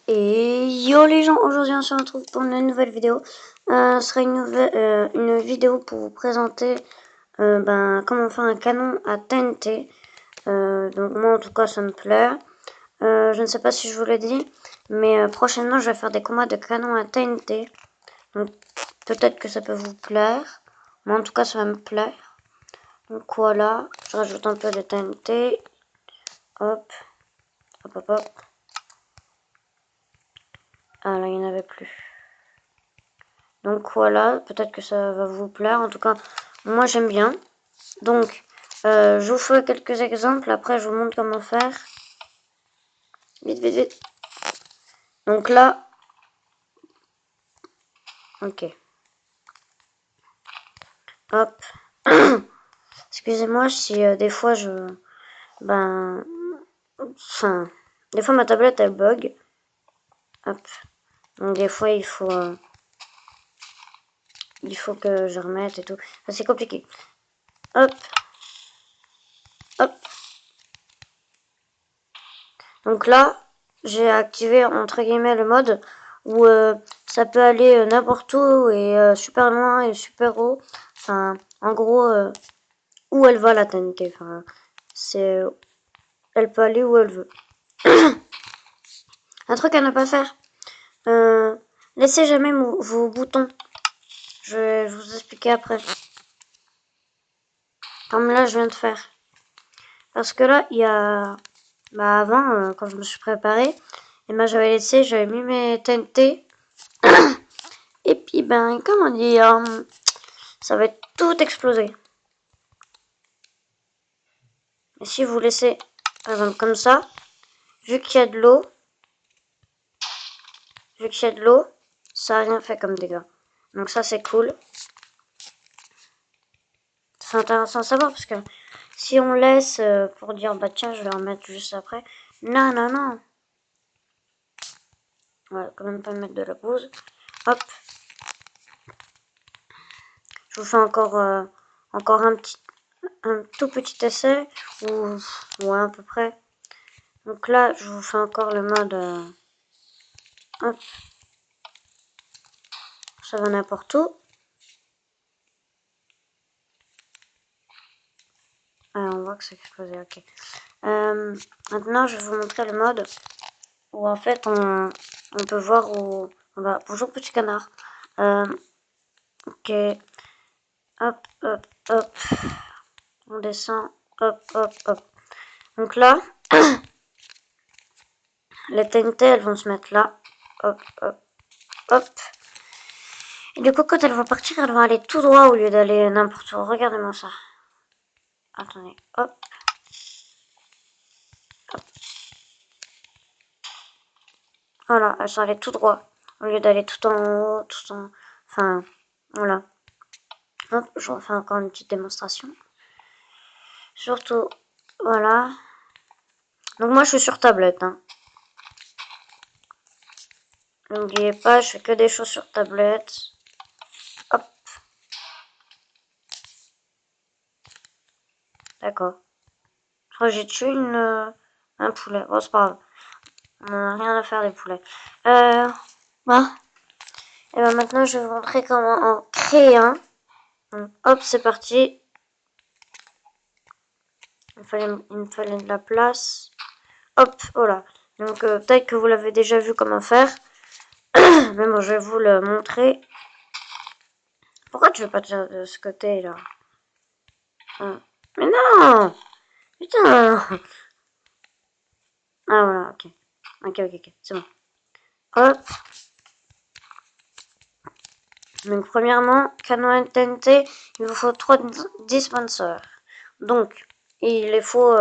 Et yo les gens, aujourd'hui on se retrouve pour une nouvelle vidéo. Ce sera une vidéo pour vous présenter comment faire un canon à TNT. Donc moi en tout cas ça me plaît. Je ne sais pas si je vous l'ai dit, mais prochainement je vais faire des combats de canon à TNT. Donc peut-être que ça peut vous plaire. Moi en tout cas ça va me plaire. Donc voilà, je rajoute un peu de TNT. Hop, hop, hop, hop. Ah là il n'y en avait plus. Donc voilà, peut-être que ça va vous plaire. En tout cas, moi j'aime bien. Donc, je vous fais quelques exemples. Après, je vous montre comment faire. Vite, vite, vite. Donc là, ok. Hop. Excusez-moi si des fois enfin, des fois ma tablette elle bug. Hop. Donc des fois il faut que je remette et tout. C'est compliqué. Hop. Hop. Donc là, j'ai activé entre guillemets le mode où ça peut aller n'importe où et super loin et super haut. Enfin, en gros, où elle va la TNT. Enfin, elle peut aller où elle veut. Un truc à ne pas faire. Laissez jamais vos boutons. Je vais vous expliquer après. Comme là, je viens de faire. Parce que là, il y a... avant, quand je me suis préparé, j'avais mis mes TNT. Et puis, comment dire, ça va être tout explosé. Et si vous laissez, par exemple, comme ça, vu qu'il y a de l'eau, ça n'a rien fait comme dégâts. Donc ça, c'est cool. C'est intéressant à savoir parce que si on laisse pour dire, bah tiens, je vais en mettre juste après. Non, non, non. On va quand même pas mettre de la pause. Hop. Je vous fais encore un tout petit essai. Ou, ouais, à peu près. Donc là, je vous fais encore le mode... hop. Ça va n'importe où. Ah, on voit que c'est explosé, ok. Maintenant, je vais vous montrer le mode où en fait on peut voir où... bonjour petit canard. Ok. Hop, hop, hop. On descend. Hop, hop, hop. Donc là, les TNT, elles vont se mettre là. Hop, hop, hop. Et du coup, quand elles vont partir, elles vont aller tout droit au lieu d'aller n'importe où. Regardez-moi ça. Attendez, hop. Hop. Voilà, elles sont allées tout droit. Au lieu d'aller tout en haut, tout en... Enfin, voilà. Hop, je refais encore une petite démonstration. Surtout, voilà. Donc moi, je suis sur tablette. Hein. N'oubliez pas, je fais que des choses sur tablette. Hop. D'accord. Je crois que j'ai tué un poulet. Bon, c'est pas grave. On n'a rien à faire des poulets. Bah. Et ben maintenant, je vais vous montrer comment en créer un. Donc, hop, c'est parti. Il me fallait de la place. Hop, voilà. Donc, peut-être que vous l'avez déjà vu comment faire. Mais bon, je vais vous le montrer. Pourquoi tu veux pas tirer de ce côté, là? Mais non! Putain! Ah, voilà, ok. Ok, c'est bon. Hop. Donc, premièrement, canon TNT, il vous faut 3 dispensers. Donc, il les faut...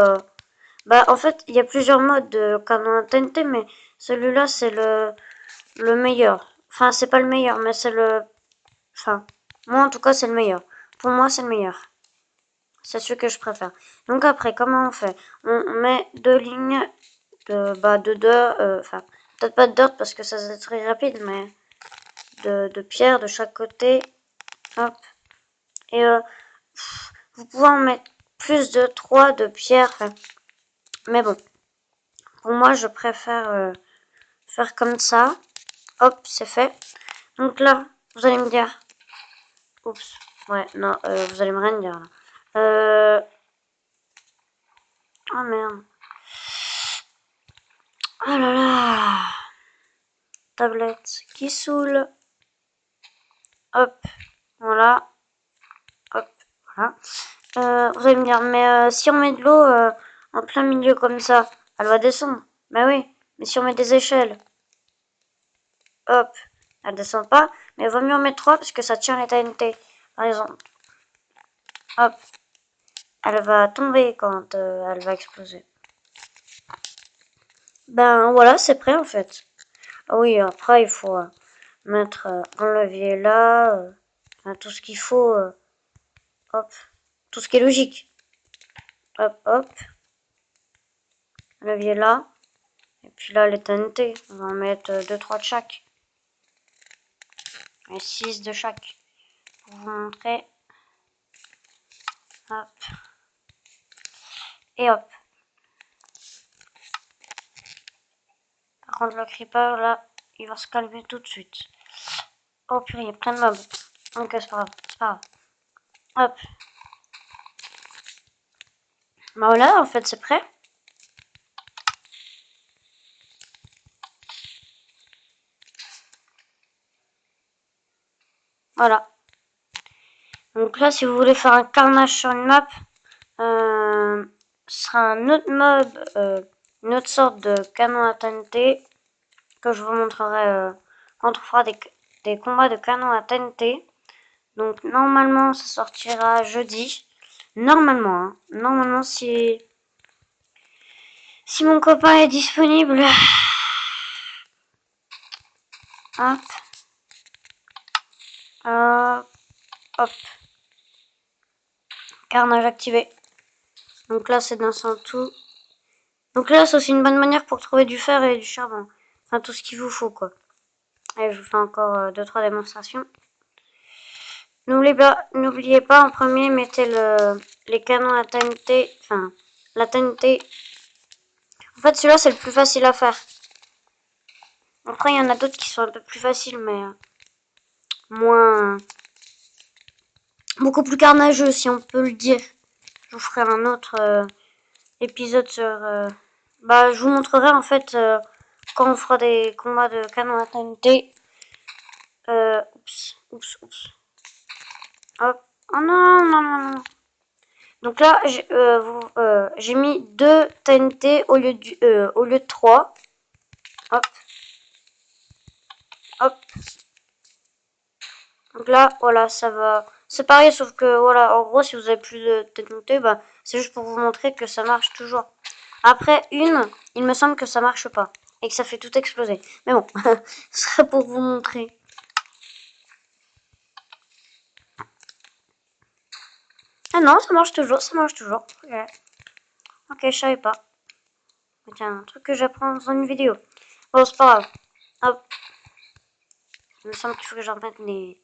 en fait, il y a plusieurs modes de canon TNT, mais celui-là, c'est le meilleur. Enfin, c'est pas le meilleur, mais c'est le... Enfin, moi, en tout cas, c'est le meilleur. Pour moi, c'est le meilleur. C'est celui que je préfère. Donc après, comment on fait? On met deux lignes de deux... Enfin, peut-être pas de dirt parce que ça c'est très rapide, mais de pierre de chaque côté. Hop. Et vous pouvez en mettre plus de 3 de pierre. Mais bon, pour moi, je préfère faire comme ça. Hop, c'est fait. Donc là, vous allez me dire... Oups. Ouais, non, vous allez me rien dire là. Oh merde. Oh là là. Tablette qui saoule. Hop, voilà. Hop, voilà. Vous allez me dire, mais si on met de l'eau en plein milieu comme ça, elle va descendre. Bah oui, mais si on met des échelles, hop, elle descend pas. Mais il vaut mieux en mettre 3 parce que ça tient les TNT. Par exemple, hop, elle va tomber quand elle va exploser. Ben voilà, c'est prêt en fait. Ah oui, après il faut mettre un levier là, enfin, tout ce qu'il faut, hop, tout ce qui est logique. Hop, hop, levier là. Et puis là, les TNT, on va en mettre 2-3 de chaque. Et 6 de chaque. Pour vous montrer. Hop. Et hop. Par contre, le creeper, là, il va se calmer tout de suite. Oh purée, il y a plein de mobs. Ok, c'est pas grave, c'est pas grave. Hop. Bah voilà, en fait, c'est prêt. Voilà. Donc là, si vous voulez faire un carnage sur une map, ce sera un autre mob, une autre sorte de canon à TNT que je vous montrerai quand on fera des combats de canon à TNT. Donc normalement, ça sortira jeudi. Normalement, hein. Normalement, si mon copain est disponible. Hop. Hop. Carnage activé. Donc là, c'est d'un seul tout. Donc là, c'est aussi une bonne manière pour trouver du fer et du charbon. Enfin, tout ce qu'il vous faut, quoi. Et je vous fais encore 2-3 démonstrations. N'oubliez pas, en premier, mettez les canons à TNT. Enfin, la TNT. En fait, celui-là, c'est le plus facile à faire. Après, il y en a d'autres qui sont un peu plus faciles, mais moins... beaucoup plus carnageux, si on peut le dire. Je vous ferai un autre épisode sur... je vous montrerai, en fait, quand on fera des combats de canon à TNT. Oups. Hop. Oh non, non. Donc là, j'ai mis 2 TNT au lieu de 3. Hop. Donc là, voilà, ça va. C'est pareil, sauf que voilà, en gros, si vous avez plus de TNT, c'est juste pour vous montrer que ça marche toujours. Après il me semble que ça marche pas et que ça fait tout exploser. Mais bon, ce serait pour vous montrer. Ah non, ça marche toujours. Ok, je savais pas. Tiens, un truc que j'apprends dans une vidéo. Bon, c'est pas grave. Hop. Il me semble qu'il faut que j'en mette les...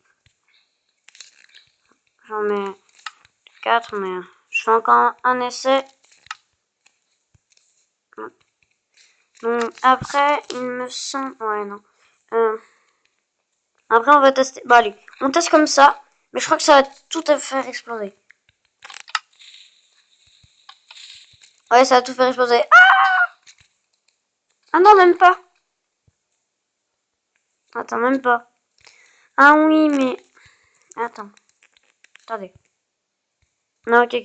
J'en mets 4, mais je fais encore un essai. Donc après, il me semble... Ouais, non. Après, on va tester... Bon, allez. On teste comme ça. Mais je crois que ça va tout à faire exploser. Ouais, ça va tout faire exploser. Ah non, même pas. Attends, même pas. Ah oui, mais... Attends. Attendez. Non, ok.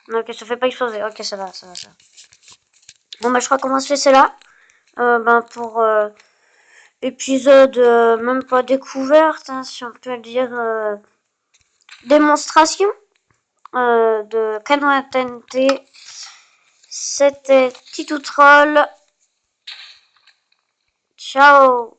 Non, ok, ça fait pas exploser. Ok, ça va. Bon, je crois qu'on va se laisser là. Pour épisode, même pas découverte, hein, si on peut le dire, démonstration de canon à TNT. C'était Tito Troll. Ciao.